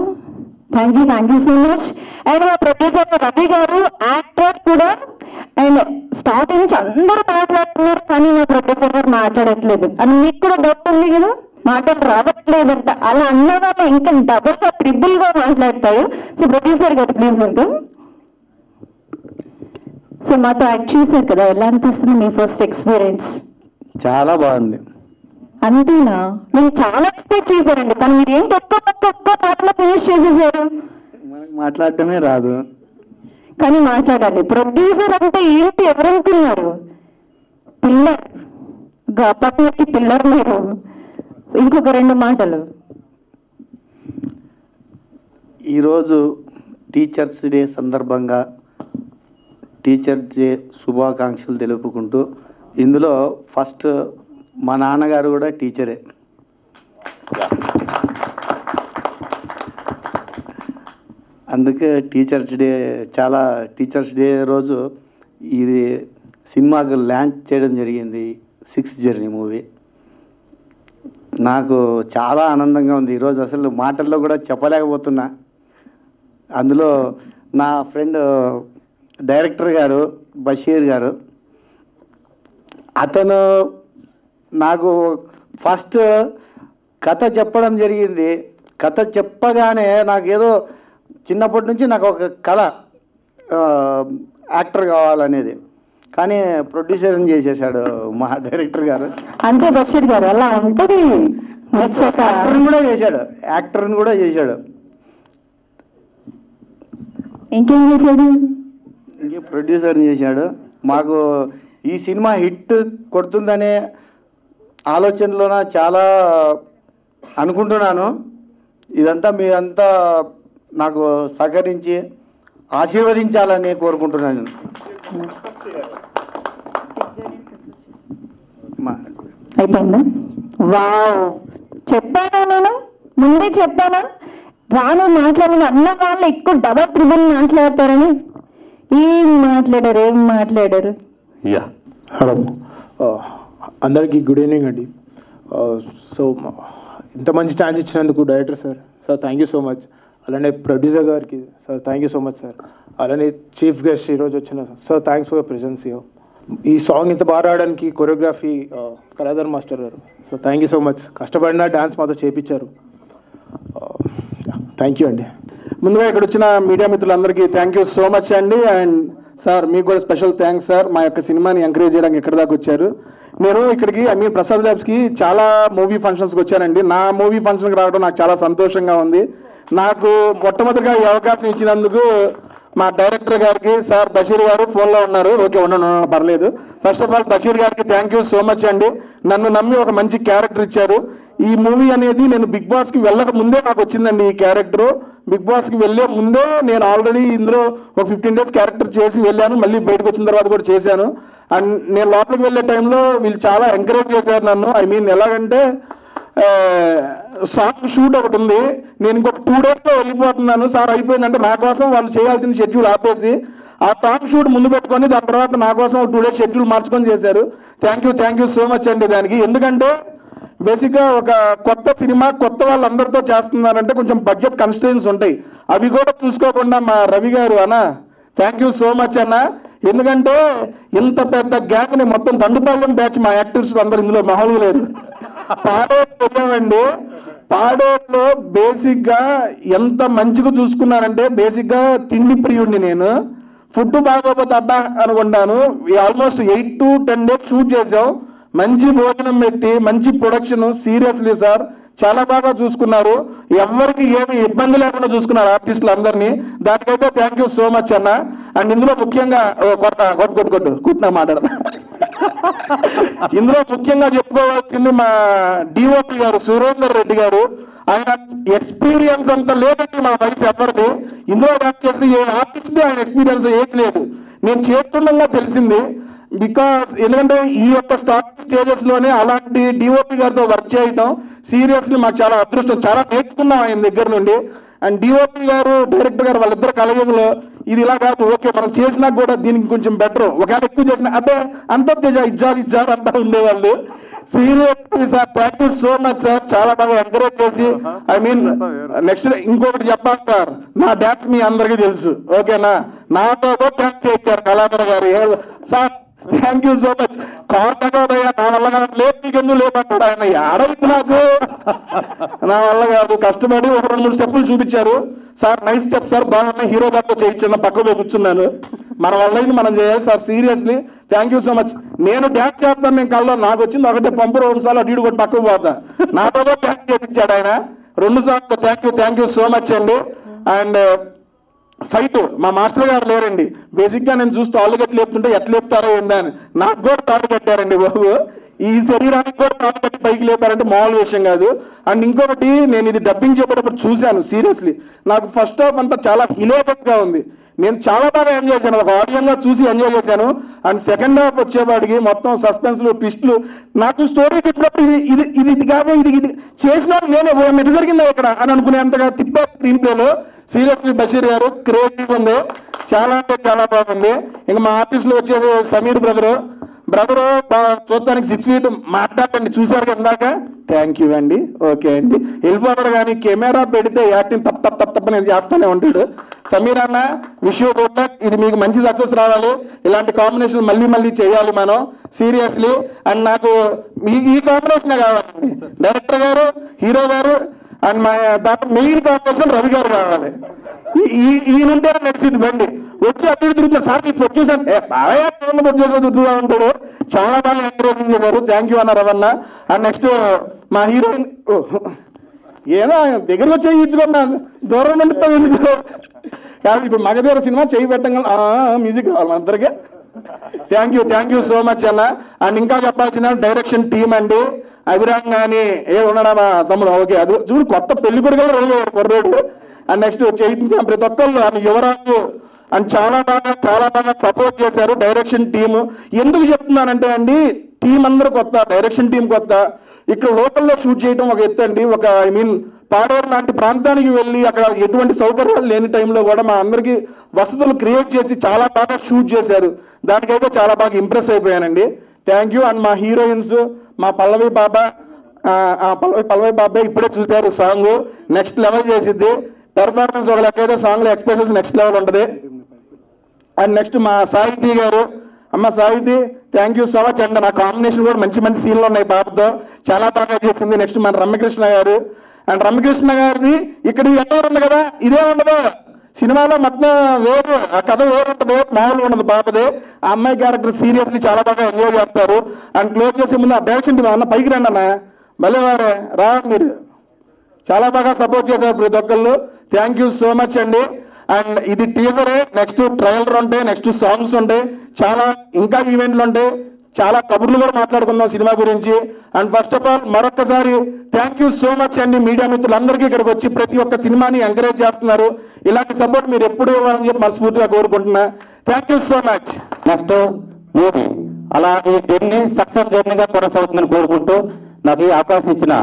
thank you so much. And మా ప్రొడ్యూసర్ రవి గారు, యాక్టర్ కూడా. అండ్ స్టార్టింగ్ నుంచి అందరూ మాట్లాడుతున్నారు కానీ మా ప్రొడ్యూసర్ గారు మాట్లాడట్లేదు అని మీకు కూడా డౌట్ ఉంది కదా, మాటలు రావట్లేదంట. అలా అన్న వాళ్ళు ఇంకా డబుల్గా ట్రిపుల్గా మాట్లాడతారు. సో ప్రొడ్యూసర్ గారు ప్లీజ్ వెల్కమ్. సో మాతో యాక్ట్ చేశారు కదా, ఎలా అనిపిస్తుంది మీ ఫస్ట్ ఎక్స్పీరియన్స్? చాలా బాగుంది. అంతేనా? నేను చాలా ఎక్స్పెక్ట్ చేశానండి, కానీ మీరు ఏంటి ఒక్క మాటలో ఫినిష్ చేసేసారు. మనకు మాట్లాడటమే రాదు కానీ మాట్లాడాలి. ప్రొడ్యూసర్ అంటే ఏంటి ఎవరనుకున్నారు? పిల్లర్, అప్పటికి పిల్లర్ మీరు. ఇంకొక 2 మాటలు. ఈరోజు టీచర్స్ డే సందర్భంగా టీచర్స్ డే శుభాకాంక్షలు తెలుపుకుంటూ, ఇందులో ఫస్ట్ మా నాన్నగారు కూడా టీచరే. అందుకే టీచర్స్ డే రోజు ఇది సినిమాకు లాంచ్ చేయడం జరిగింది 6th జర్నీ మూవీ. నాకు చాలా ఆనందంగా ఉంది. ఈరోజు అసలు మాటల్లో కూడా చెప్పలేకపోతున్నా. అందులో నా ఫ్రెండ్ డైరెక్టర్ గారు బషీర్ గారు, అతను నాకు ఫస్ట్ కథ చెప్పడం జరిగింది. కథ చెప్పగానే నాకేదో చిన్నప్పటి నుంచి నాకు ఒక కళ, యాక్టర్ కావాలనేది. కానీ ప్రొడ్యూసర్ చేసేసాడు మా డైరెక్టర్ గారు. అంతే బషీర్ గారు, అలా ఉంటుంది. యాక్టర్ని కూడా చేశాడు. ఇంకేం చేశాడు? ప్రొడ్యూసర్ని చేశాడు. మాకు ఈ సినిమా హిట్ కొడుతుందనే ఆలోచనలోన చాలా అనుకుంటున్నాను. ఇదంతా మీరంతా నాకు సహకరించి ఆశీర్వదించాలని కోరుకుంటున్నాను. అయిపోయిందా? వావ్, చెప్పానా నేను ముందే చెప్పానా? రాను మాట్లాడిన అన్న వాళ్ళు ఎక్కువ డబల్ ట్రిబుల్ మాట్లాడతారని. ఏం మాట్లాడారు? యా, హలో అందరికీ గుడ్ ఈవినింగ్ అండి. సో ఇంత మంచి ఛాన్స్ ఇచ్చినందుకు director sir thank you so much. అలానే ప్రొడ్యూసర్ గారికి sir thank you so much sir. అలానే చీఫ్ గెస్ట్ ఈరోజు వచ్చిన sir thanks for your presence here. ఈ సాంగ్ ఇంత బాగా రావడానికి కొరియోగ్రఫీ కళాధర్ మాస్టర్ గారు. So thank you so much. కష్టపడిన డ్యాన్స్ మాతో చేయించారు. థ్యాంక్ యూ అండి. ముందుగా ఇక్కడ వచ్చిన మీడియా మిత్రులందరికీ థ్యాంక్ యూ సో మచ్ అండి. అండ్ సార్ మీకు కూడా స్పెషల్ థ్యాంక్స్ సార్, మా యొక్క సినిమాని ఎంకరేజ్ చేయడానికి ఎక్కడి దాకా వచ్చారు. నేను ఇక్కడికి ప్రసాద్ ల్యాబ్స్కి చాలా మూవీ ఫంక్షన్స్కి వచ్చానండి. నా మూవీ ఫంక్షన్కి రావడం నాకు చాలా సంతోషంగా ఉంది. నాకు మొట్టమొదటిగా ఈ అవకాశం ఇచ్చినందుకు మా డైరెక్టర్ గారికి, సార్ బషీర్ గారు ఫోన్లో ఉన్నారు, ఓకే ఉన్నాను పర్లేదు. ఫస్ట్ ఆఫ్ ఆల్ బషీర్ గారికి థ్యాంక్ యూ సో మచ్ అండి. నన్ను నమ్మి ఒక మంచి క్యారెక్టర్ ఇచ్చారు. ఈ మూవీ అనేది నేను బిగ్ బాస్కి వెళ్ళక ముందే నాకు వచ్చిందండి ఈ క్యారెక్టరు. బిగ్ బాస్కి వెళ్ళే ముందే నేను ఆల్రెడీ ఇందులో ఒక 15 days క్యారెక్టర్ చేసి వెళ్ళాను. మళ్ళీ బయటకు వచ్చిన తర్వాత కూడా చేశాను. అండ్ నేను లోపలికి వెళ్ళే టైంలో వీళ్ళు చాలా ఎంకరేజ్ చేశారు నన్ను. ఎలాగంటే సాంగ్ షూట్ ఒకటి ఉంది, నేను ఇంకొక 2 daysలో వెళ్ళిపోతున్నాను సార్ అయిపోయిందంటే నా కోసం వాళ్ళు చేయాల్సిన షెడ్యూల్ ఆపేసి ఆ సాంగ్ షూట్ ముందు పెట్టుకొని దాని తర్వాత నా కోసం 2 days షెడ్యూల్ మార్చుకొని చేశారు. థ్యాంక్ యూ సో మచ్ అండి దానికి. ఎందుకంటే బేసిక్గా ఒక కొత్త సినిమా కొత్త వాళ్ళందరితో చేస్తున్నారంటే కొంచెం బడ్జెట్ కన్స్ట్రెయిన్స్ ఉంటాయి. అవి కూడా చూసుకోకుండా మా రవి గారు అన్న థ్యాంక్ యూ సో మచ్ అన్న. ఎందుకంటే ఇంత పెద్ద గ్యాంగ్ని మొత్తం దండుపాలెం బ్యాచ్ మా యాక్టర్స్ అందరు ఇందులో మామూలుగా లేదు. పాడేరు వెళ్ళామండి. పాడేరులో బేసిక్గా ఎంత మంచిగా చూసుకున్నారంటే బేసిక్గా తిండి ప్రియుడిని నేను. ఫుడ్ బాగోపోతే అడ్డా అనుకుంటాను. ఆల్మోస్ట్ 8 to 10 days షూట్ చేసాం. మంచి భోజనం పెట్టి మంచి ప్రొడక్షన్. సీరియస్లీ సార్ చాలా బాగా చూసుకున్నారు. ఎవరికి ఏమి ఇబ్బంది లేకుండా చూసుకున్నారు ఆర్టిస్టులు అందరినీ. దానికైతే థ్యాంక్ యూ సో మచ్ అన్న. అండ్ ఇందులో ముఖ్యంగా కొట్టినా మాట్లాడతా. ఇందులో ముఖ్యంగా చెప్పుకోవాల్సింది మా డిఓపి గారు సురేందర్ రెడ్డి గారు. ఆయన ఎక్స్పీరియన్స్ అంత లేదండి మా వయసు ఎవరిది. ఇందులో వర్క్ చేసిన ఏ ఆర్టిస్ట్ ఆయన ఎక్స్పీరియన్స్ ఏది లేదు. నేను చేస్తుండగా తెలిసింది. బికాస్ ఎందుకంటే ఈ యొక్క స్టార్టింగ్ స్టేజెస్ లోనే అలాంటి డిఓపి గారితో వర్క్ చేయటం సీరియస్లీ మాకు చాలా అదృష్టం. చాలా నేర్చుకున్నాం ఆయన దగ్గర నుండి. అండ్ డిఓపి గారు డైరెక్టర్ గారు వాళ్ళిద్దరు కలయికలో ఇది ఇలా కాదు, ఓకే మనం చేసినా కూడా దీనికి కొంచెం బెటర్, ఒకవేళ ఎక్కువ చేసినా అదే అంత ఇజ్జారు అంతా ఉండేవాళ్ళు. Seriously sir thank you so much sir. చాలా బాగా ఎంకరేజ్ చేసి నెక్స్ట్ ఇంకొకటి చెప్పాలి సార్, నా డాన్స్ మీ అందరికీ తెలుసు ఓకేనా. నాతో డాన్స్ చేయించారు కళాధర్ గారు sir. Thank you so much. కాదయ్యా నా వల్ల కాదు, లేదు నీకెందుకు లేదంటాడు ఆయన. ఆడైంది నాకు నా వల్ల కాదు. కష్టపడి ఒక 2-3 స్టెప్పులు చూపించారు సార్. నైస్ స్టెప్ సార్, బాగా హీరో గారితో చేయించాను. పక్కకు కూర్చున్నాను. మన వల్ల అయింది మనం చేయాలి sir. Seriously thank you so much. నేను డ్యాన్స్ చేస్తాను, నేను కళ్ళలో నాకు వచ్చింది ఒకటే పంపు 2 సార్లు అటు కూడా పక్కకు పోతా. నాతో డ్యాన్స్ చేయించాడు ఆయన 2 సార్లు. థ్యాంక్ యూ సో మచ్ అండి. అండ్ ఫైట్ మా మాస్టర్ గారు లేరండి. బేసిక్గా నేను చూస్తూ తాళ్ళు కట్టి లేపుతుంటే ఎట్లా లేపుతారో ఏందా అని. నాకు కూడా తాడు కట్టారండి బాబు. ఈ శరీరానికి కూడా తాడు కట్టి పైకి లేపారంటే మామూలు విషయం కాదు. అండ్ ఇంకొకటి నేను ఇది డబ్బింగ్ చెప్పేటప్పుడు చూశాను. సీరియస్లీ నాకు ఫస్ట్ హాఫ్ అంతా చాలా హిలేటెడ్గా ఉంది. నేను చాలా బాగా ఎంజాయ్ చేశాను, ఒక ఆడియన్గా చూసి ఎంజాయ్ చేశాను. అండ్ సెకండ్ హాఫ్ వచ్చేవాడికి మొత్తం సస్పెన్స్లు ట్విస్టులు. నాకు స్టోరీ చెప్పినప్పుడు ఇది కాదు ఇది చేసిన నేనే ఎటు జరిగిందా ఇక్కడ అని అనుకునేంతగా తిప్పే స్క్రీన్ ప్లేలో. సీరియస్లీ బషీర్ గారు క్రియేటివ్ ఉంది, చాలా అంటే చాలా బాగుంది. ఇంకా మా ఆర్టిస్టులు వచ్చేసి సమీర్ బ్రదరు చూడటానికి 6 feet మాట్లాడండి చూశారు ఇందాక. థ్యాంక్ యూ అండి. ఓకే అండి వెళ్ళిపోతాడు కానీ కెమెరా పెడితే యాక్టింగ్ తప్ప నేను చేస్తూనే ఉంటాడు. సమీర్ అన్న విష్ యూ గుడ్ లక్. ఇది మీకు మంచి సక్సెస్ రావాలి. ఇలాంటి కాంబినేషన్ మళ్ళీ చేయాలి మనం సీరియస్లీ. అండ్ నాకు ఈ కాంబినేషనే కావాలండి. డైరెక్టర్ గారు, హీరో గారు అండ్ మా మెయిన్ కాంబినేషన్ రవి గారు కావాలి. ఈయనుంటే నడిచింది బండి. వచ్చి అటు తిరుగుతున్నారు సార్ ఇప్పుడు వచ్చేసాను తిరుగుతూ ఉంటాడు. చాలా బాగా ఎంకరేజింగ్ చేశారు. థ్యాంక్ యూ అన్న రవన్న. అండ్ నెక్స్ట్ మా హీరోయిన్ ఏదో దగ్గరకు వచ్చి ఇచ్చుకున్నాను దూరం నుండి కాదు. ఇప్పుడు మగధీర సినిమా చేయి పెట్టంగా మ్యూజిక్ కావాలి అందరికీ. థ్యాంక్ యూ సో మచ్ అన్న. అండ్ ఇంకా చెప్పాల్సిన డైరెక్షన్ టీమ్ అండి. అభిరామ్ కానీ ఉన్నాడా మా తమ్ముడు. ఓకే అది చూడు కొత్త పెళ్లి కొడుకు కొర్రాడు. అండ్ నెక్స్ట్ చైతన్య ప్రతి ఒక్కళ్ళు ఆమె యువరాజు అండ్ చాలా బాగా సపోర్ట్ చేశారు డైరెక్షన్ టీము. ఎందుకు చెప్తున్నానంటే అండి టీం అందరూ కొత్త, డైరెక్షన్ టీం కొత్త. ఇక్కడ లోకల్లో షూట్ చేయడం ఒక ఎత్తు అండి. ఒక పాడేరు లాంటి ప్రాంతానికి వెళ్ళి అక్కడ ఎటువంటి సౌకర్యాలు లేని టైంలో కూడా మా అందరికీ వసతులు క్రియేట్ చేసి చాలా బాగా షూట్ చేశారు. దానికైతే చాలా బాగా ఇంప్రెస్ అయిపోయానండి. Thank you. అండ్ మా హీరోయిన్స్ మా పల్లవి బాబాయ్ ఇప్పుడే చూశారు. సాంగ్ నెక్స్ట్ లెవెల్ చేసిద్ది. పెర్ఫార్మెన్స్ ఒక లెక్క అయితే సాంగ్లో ఎక్స్ప్రెషన్స్ నెక్స్ట్ లెవెల్ ఉంటుంది. అండ్ నెక్స్ట్ మా సాహితీ గారు అమ్మ Sahithi thank you so much అండి. నా కాంబినేషన్ కూడా మంచి మంచి సీన్లు ఉన్నాయి పాపతో, చాలా బాగా చేసింది. నెక్స్ట్ మన రమ్యకృష్ణ గారు, అండ్ రమ్యకృష్ణ గారిది ఇక్కడ ఎలా ఉంది కదా, ఇదే ఉండదు సినిమాలో మొత్తం వేరు, ఆ కథ వేరు ఉంటుంది, మామూలుగా ఉండదు పాపది. ఆ అమ్మాయి క్యారెక్టర్ సీరియస్లీ చాలా బాగా ఎంజాయ్ చేస్తారు. అండ్ క్లోజ్ చేసే ముందు ఆ డైరెక్షన్ టీం అన్న పైకి రండి అన్న, మళ్ళీ వారే రా, మీరు చాలా బాగా సపోర్ట్ చేశారు ప్రతి ఒక్కళ్ళు. థ్యాంక్ యూ సో మచ్ అండి. అండ్ ఇది టీజరే, నెక్స్ట్ ట్రైలర్ ఉంటాయి, నెక్స్ట్ సాంగ్స్ ఉంటాయి, చాలా ఇంకా ఈవెంట్లు ఉంటాయి, చాలా కబుర్లు కూడా మాట్లాడుకుందాం సినిమా గురించి. అండ్ ఫస్ట్ ఆఫ్ ఆల్ మరొకసారి థ్యాంక్ యూ సో మచ్ అండి మీడియా మిత్రులందరికీ ఇక్కడికి వచ్చి ప్రతి ఒక్క సినిమాని ఎంకరేజ్ చేస్తున్నారు. ఇలాంటి సపోర్ట్ మీరు ఎప్పుడు ఇవ్వాలని చెప్పి మనస్ఫూర్తిగా కోరుకుంటున్నా. Thank you so much. Next movie అలా ఈ జర్నీ సక్సెస్ జర్నీగా కొనసాగుతుందని కోరుకుంటూ నాకు ఈ అవకాశం ఇచ్చిన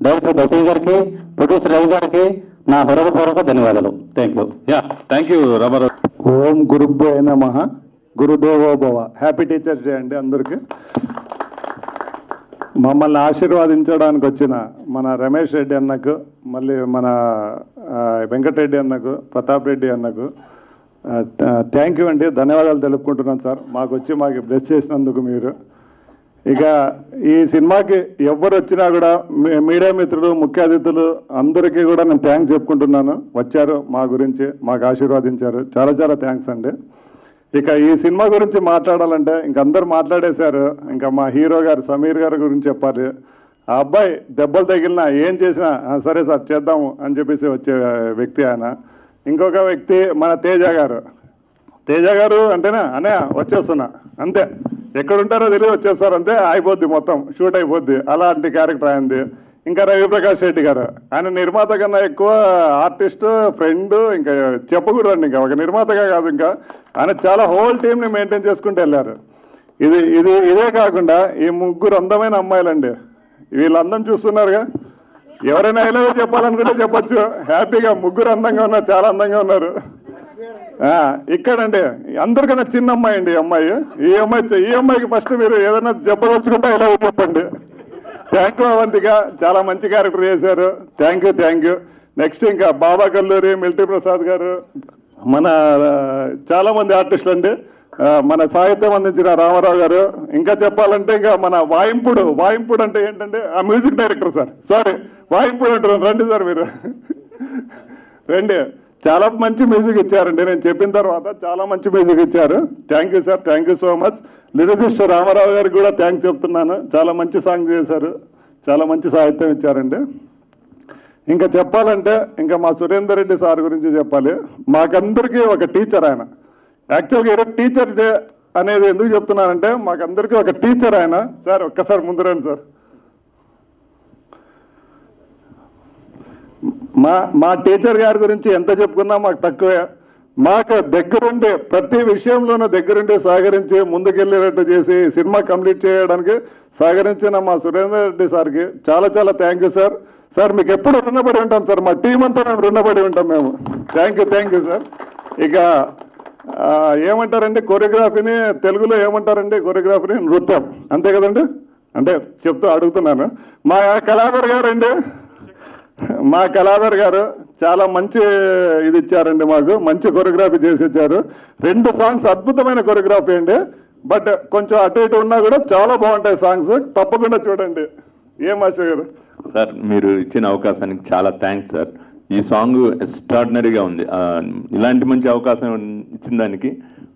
డైరెక్టర్ బసయ్య గారికి, ప్రొడ్యూసర్ రవి గారికి నా హృదయపూర్వక ధన్యవాదాలు. Thank you. Thank you Ramarao. ఓం గురుభ్యోయ నమః. గురుదేవో భవ. హ్యాపీ టీచర్స్ డే అండి అందరికీ. మమ్మల్ని ఆశీర్వాదించడానికి వచ్చిన మన రమేష్ రెడ్డి అన్నకు, మళ్ళీ మన వెంకటరెడ్డి అన్నకు, ప్రతాప్ రెడ్డి అన్నకు థ్యాంక్ యూ అండి, ధన్యవాదాలు తెలుపుకుంటున్నాను సార్. మాకు వచ్చి మాకు బ్లెస్ చేసినందుకు మీరు. ఇక ఈ సినిమాకి ఎవరు వచ్చినా కూడా మీడియా మిత్రులు, ముఖ్య అతిథులు అందరికీ కూడా నేను థ్యాంక్స్ చెప్పుకుంటున్నాను. వచ్చారు, మా గురించి మాకు ఆశీర్వాదించారు, చాలా చాలా థ్యాంక్స్ అండి. ఇక ఈ సినిమా గురించి మాట్లాడాలంటే ఇంక అందరు మాట్లాడేశారు. ఇంకా మా హీరో గారు సమీర్ గారి గురించి చెప్పాలి. ఆ అబ్బాయి దెబ్బలు తగిలినా ఏం చేసినా సరే సార్ చేద్దాము అని చెప్పేసి వచ్చే వ్యక్తి ఆయన. ఇంకొక వ్యక్తి మన తేజ గారు. తేజ గారు అంటేనే అనే వచ్చేస్తున్నా అంతే, ఎక్కడుంటారో తెలియదు వచ్చేస్తారు అంతే, అయిపోద్ది మొత్తం షూట్ అయిపోద్ది, అలాంటి క్యారెక్టర్ అయింది. ఇంకా రవిప్రకాష్ రెడ్డి గారు, ఆయన నిర్మాత కన్నా ఎక్కువ ఆర్టిస్ట్, ఫ్రెండ్, ఇంకా చెప్పకూడదండి. ఇంకా ఒక నిర్మాతగా కాదు, ఇంకా ఆయన చాలా హోల్ టీమ్ని మెయింటైన్ చేసుకుంటూ వెళ్ళారు. ఇదే కాకుండా ఈ ముగ్గురు అందమైన అమ్మాయిలండి, వీళ్ళ అందం చూస్తున్నారుగా. ఎవరైనా ఇలా చెప్పాలనుకుంటే చెప్పచ్చు, హ్యాపీగా ముగ్గురు అందంగా ఉన్నారు, చాలా అందంగా ఉన్నారు. ఇక్కడండి అందరికన్నా చిన్న అమ్మాయి అండి ఈ అమ్మాయికి ఫస్ట్ మీరు ఏదైనా చెప్పదలుచుకుంటే ఇలా చెప్పండి. థ్యాంక్ యూ అవంతిక, చాలా మంచి క్యారెక్టర్ చేశారు. Thank you. నెక్స్ట్ ఇంకా బాబా కల్లూరి, మిల్టీ ప్రసాద్ గారు, మన చాలా మంది ఆర్టిస్టులు అండి. మన సాహిత్యం అందించిన రామారావు గారు, ఇంకా చెప్పాలంటే ఇంకా మన వాయింపుడు అంటే ఏంటంటే ఆ మ్యూజిక్ డైరెక్టర్ సార్, సారీ వాయింపుడు అంటున్నాను, రండి సార్ మీరు రండి. చాలా మంచి మ్యూజిక్ ఇచ్చారండి, నేను చెప్పిన తర్వాత చాలా మంచి మ్యూజిక్ ఇచ్చారు. Thank you sir, thank you so much. Lyricist Ramarao గారికి కూడా థ్యాంక్స్ చెప్తున్నాను, చాలా మంచి సాంగ్ చేశారు, చాలా మంచి సాహిత్యం ఇచ్చారండి. ఇంకా చెప్పాలంటే ఇంకా మా సురేందర్ రెడ్డి సార్ గురించి చెప్పాలి. మాకందరికీ ఒక టీచర్ ఆయన. యాక్చువల్గా ఈరోజు టీచర్ డే అనేది ఎందుకు చెప్తున్నానంటే మాకందరికీ ఒక టీచర్ ఆయన. సార్ ఒక్కసారి ముందు రండి సార్. మా టీచర్ గారి గురించి ఎంత చెప్పుకున్నా మాకు తక్కువే. మాకు దగ్గరుండి ప్రతి విషయంలోనూ దగ్గరుండి సహకరించి ముందుకెళ్ళేటట్టు చేసి సినిమా కంప్లీట్ చేయడానికి సహకరించిన మా సురేందర్ రెడ్డి సార్కి చాలా చాలా థ్యాంక్ యూ సార్. సార్ మీకు ఎప్పుడు రుణపడి ఉంటాం సార్, మా టీం అంతా మేము రుణపడి ఉంటాం మేము. Thank you sir. ఇక ఏమంటారండి కొరియోగ్రఫీని తెలుగులో ఏమంటారండి? కొరియోగ్రఫీని నృత్యం, అంతే కదండి? అంటే చెప్తూ అడుగుతున్నాను. మా కళాధర్ గారు అండి, మా కళాధర్ గారు చాలా మంచి ఇది ఇచ్చారండి, మాకు మంచి కొరియోగ్రఫీ చేసి ఇచ్చారు. 2 సాంగ్స్ అద్భుతమైన కొరియోగ్రఫీ అండి. బట్ కొంచెం అటు ఇటు ఉన్నా కూడా చాలా బాగుంటాయి సాంగ్స్, తప్పకుండా చూడండి. ఏం మాస్టర్ గారు? సార్ మీరు ఇచ్చిన అవకాశానికి చాలా థ్యాంక్స్ సార్. ఈ సాంగ్ ఎక్స్ట్రాడినరీగా ఉంది. ఇలాంటి మంచి అవకాశం ఇచ్చిన దానికి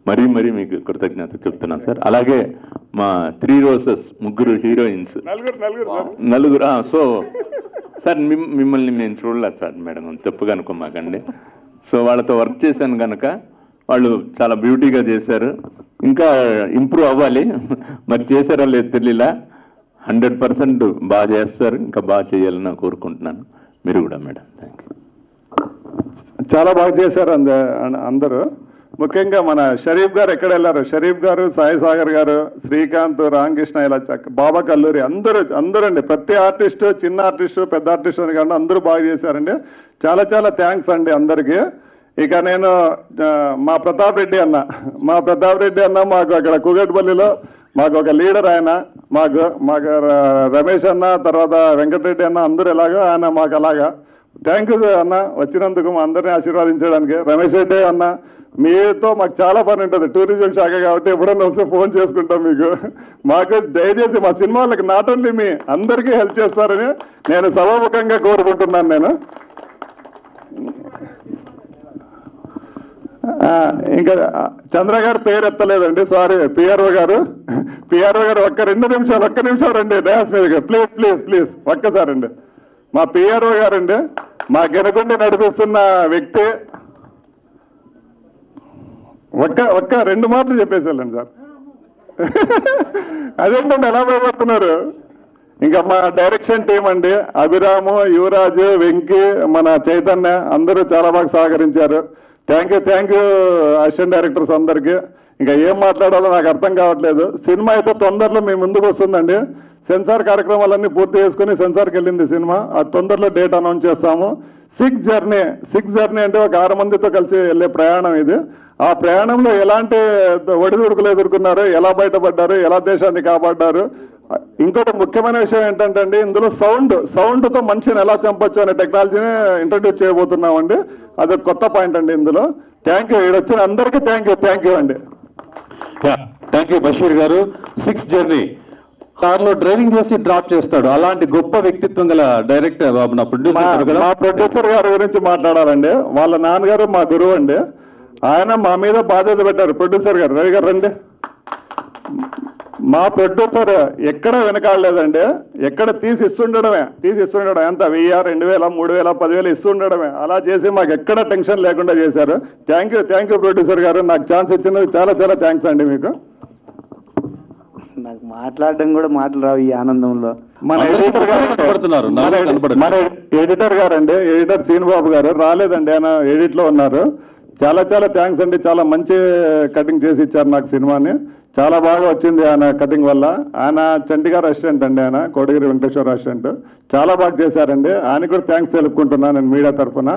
మరీ మీకు కృతజ్ఞత చెప్తున్నాను సార్. అలాగే మా 3 రోజెస్ ముగ్గురు హీరోయిన్స్, నలుగురు. సో సార్ మిమ్మల్ని నేను చూడలేదు సార్, మేడం తప్పుగా అనుకోమాకండి. సో వాళ్ళతో వర్క్ చేశాను కనుక వాళ్ళు చాలా బ్యూటీగా చేశారు. ఇంకా ఇంప్రూవ్ అవ్వాలి, మరి చేశారా లేదు తెలియలా. 100% బాగా చేస్తారు, ఇంకా బాగా చేయాలని కోరుకుంటున్నాను. మీరు కూడా మేడం. Thank you. చాలా బాగా చేశారు అందరూ. ముఖ్యంగా మన షరీఫ్ గారు ఎక్కడ వెళ్ళారు? షరీఫ్ గారు, సాయి సాగర్ గారు, శ్రీకాంత్, రామకృష్ణ, ఇలా బాబా కల్లూరి అందరండి. ప్రతి ఆర్టిస్టు, చిన్న ఆర్టిస్టు, పెద్ద ఆర్టిస్టు అని కానీ అందరూ బాగా చేశారండి. చాలా చాలా థ్యాంక్స్ అండి అందరికీ. ఇక నేను మా ప్రతాప్ రెడ్డి అన్న మాకు అక్కడ కూగట్పల్లిలో మాకు ఒక లీడర్ ఆయన. మాకు రమేష్ అన్న, తర్వాత వెంకటరెడ్డి అన్న అందరూ ఎలాగో ఆయన మాకు అలాగా థ్యాంక్ యూ అన్న వచ్చినందుకు మా అందరినీ ఆశీర్వాదించడానికి. రమేష్ రెడ్డి అన్న మీతో మాకు చాలా పని ఉంటుంది, టూరిజం శాఖ కాబట్టి ఎప్పుడన్నా వస్తే ఫోన్ చేసుకుంటాం మీకు. మాకు దయచేసి మా సినిమా వాళ్ళకి నాట్ ఓన్లీ మీ అందరికీ హెల్ప్ చేస్తారని నేను సభాముఖంగా కోరుకుంటున్నాను. నేను ఇంకా చంద్ర గారు పేరు ఎత్తలేదండి, సారీ. పిఆర్ఓ గారు ఒక్క 2 నిమిషాలు, ఒక్క నిమిషం రండి డయాస్ మీదకి ప్లీజ్ ప్లీజ్ ప్లీజ్ ఒక్కసారండి. మా పిఆర్ఓ గారండి మా గెనగుండి నడిపిస్తున్న వ్యక్తి. ఒక్క 2 మాటలు చెప్పేసాలండి సార్. అదేంటండి ఎలా భయపడుతున్నారు. ఇంకా మా డైరెక్షన్ టీం అండి, అభిరాము, యువరాజు, వెంకీ, మన చైతన్య అందరూ చాలా బాగా సహకరించారు. థ్యాంక్ యూ అసిస్టెంట్ డైరెక్టర్స్ అందరికీ. ఇంకా ఏం మాట్లాడాలో నాకు అర్థం కావట్లేదు. సినిమా అయితే తొందరలో మీ ముందుకు వస్తుందండి. సెన్సార్ కార్యక్రమాలన్నీ పూర్తి చేసుకుని సెన్సార్కి వెళ్ళింది సినిమా. ఆ తొందరలో డేట్ అనౌన్స్ చేస్తాము. 6 జర్నీ అంటే ఒక 6 మందితో కలిసి వెళ్ళే ప్రయాణం ఇది. ఆ ప్రయాణంలో ఎలాంటి ఒడిదుడుకులు ఎదుర్కొన్నారు, ఎలా బయటపడ్డారు, ఎలా దేశాన్ని కాపాడ్డారు. ఇంకోటి ముఖ్యమైన విషయం ఏంటంటే అండి, ఇందులో సౌండ్తో మనిషిని ఎలా చంపొచ్చు అనే టెక్నాలజీని ఇంట్రడ్యూస్ చేయబోతున్నామండి. అది కొత్త పాయింట్ అండి ఇందులో. థ్యాంక్ యూ, ఇక్కడ వచ్చిన అందరికీ థ్యాంక్ యూ అండి. థ్యాంక్ యూ బషీర్ గారు. 6 జర్నీ కార్లో డ్రైవింగ్ చేసి డ్రాప్ చేస్తాడు, అలాంటి గొప్ప వ్యక్తిత్వం గల డైరెక్టర్ బాబు. నా ప్రొడ్యూసర్ గారి గురించి మాట్లాడాలండి. వాళ్ళ నాన్నగారు మా గురువు అండి. ఆయన మా మీద బాధ్యత పెట్టారు. ప్రొడ్యూసర్ గారు రవి గారు రండి. మా ప్రొడ్యూసర్ ఎక్కడ వెనకాడలేదండి. ఎక్కడ తీసి ఇస్తుండడమే ఎంత 1000, 2000, 3000, 10,000 ఇస్తుండడమే. అలా చేసి మాకు ఎక్కడ టెన్షన్ లేకుండా చేశారు. థ్యాంక్ యూ ప్రొడ్యూసర్ గారు. నాకు ఛాన్స్ ఇచ్చినందుకు చాలా థ్యాంక్స్ అండి మీకు. నాకు మాట్లాడడం కూడా మాటలు రావు ఈ ఆనందంలో. మన ఎడిటర్ గారు అండి, ఎడిటర్ శ్రీనుబాబు గారు రాలేదండి, ఆయన ఎడిట్లో ఉన్నారు. చాలా థ్యాంక్స్ అండి. చాలా మంచి కటింగ్ చేసి ఇచ్చారు నాకు సినిమాని. చాలా బాగా వచ్చింది ఆయన కటింగ్ వల్ల. ఆయన చంటి గారు అసిస్టెంట్ అండి, ఆయన కోటగిరి వెంకటేశ్వర అసిస్టెంట్. చాలా బాగా చేశారండి. ఆయన కూడా థ్యాంక్స్ తెలుపుకుంటున్నాను నేను మీడియా తరఫున.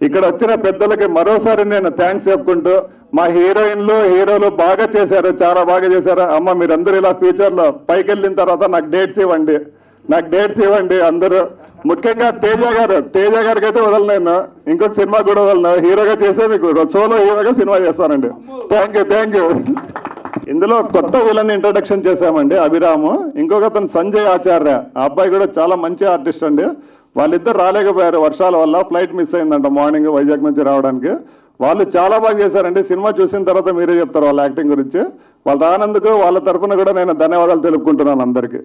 ఇక్కడ వచ్చిన పెద్దలకి మరోసారి నేను థ్యాంక్స్ చెప్పుకుంటూ, మా హీరోలు బాగా చేశారు, చాలా బాగా చేశారు. అమ్మ మీరందరూ ఇలా ఫ్యూచర్లో పైకి వెళ్ళిన తర్వాత నాకు డేట్స్ ఇవ్వండి అందరూ. ముఖ్యంగా తేజ గారికి అయితే వదలను నేను, ఇంకొక సినిమా కూడా వదలను. హీరోగా చేసే మీకు సోలో హీరోగా సినిమా చేస్తానండి. Thank you. ఇందులో కొత్త విలన్ ఇంట్రొడక్షన్ చేశామండి, అభిరాము. ఇంకొక అతను సంజయ్ ఆచార్య. ఆ అబ్బాయి కూడా చాలా మంచి ఆర్టిస్ట్ అండి. వాళ్ళిద్దరు రాలేకపోయారు వర్షాల వల్ల. ఫ్లైట్ మిస్ అయిందంట మార్నింగ్ వైజాగ్ నుంచి రావడానికి. వాళ్ళు చాలా బాగా చేశారండి. సినిమా చూసిన తర్వాత మీరే చెప్తారు వాళ్ళ యాక్టింగ్ గురించి. వాళ్ళు రానందుకు వాళ్ళ తరఫున కూడా నేను ధన్యవాదాలు తెలుపుకుంటున్నాను అందరికీ.